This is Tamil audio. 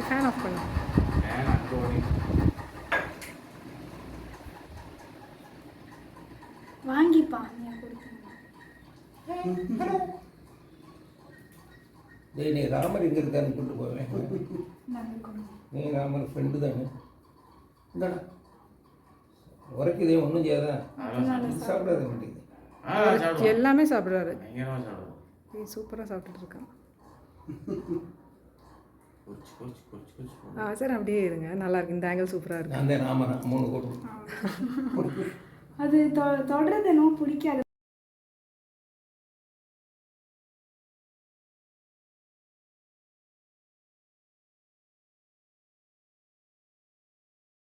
ஃபேன் ஆஃப் பண்ணு. வாங்கிப்பா நீ கொடுக்கணும். டேய் நீ ராமர் எங்கே இருக்கான்னு கொண்டு போவேன். நீ ராமர் ஃப்ரெண்டு தானே. இந்தாடா உரைக்குதே ஒன்றும் செய்யாதா சாப்பிடாத மாட்டேங்குது. எல்லாமே சாப்பிட்றாரு. சூப்பராக சாப்பிட்டுட்டு இருக்கான். சார் அப்படியே இருங்க, நல்லா இருக்கு. இந்த ஆங்கிள் சூப்பராக இருக்கு. அந்த ராமரா 3 கோடி அது தொடர்றது என்னவோ பிடிக்காது.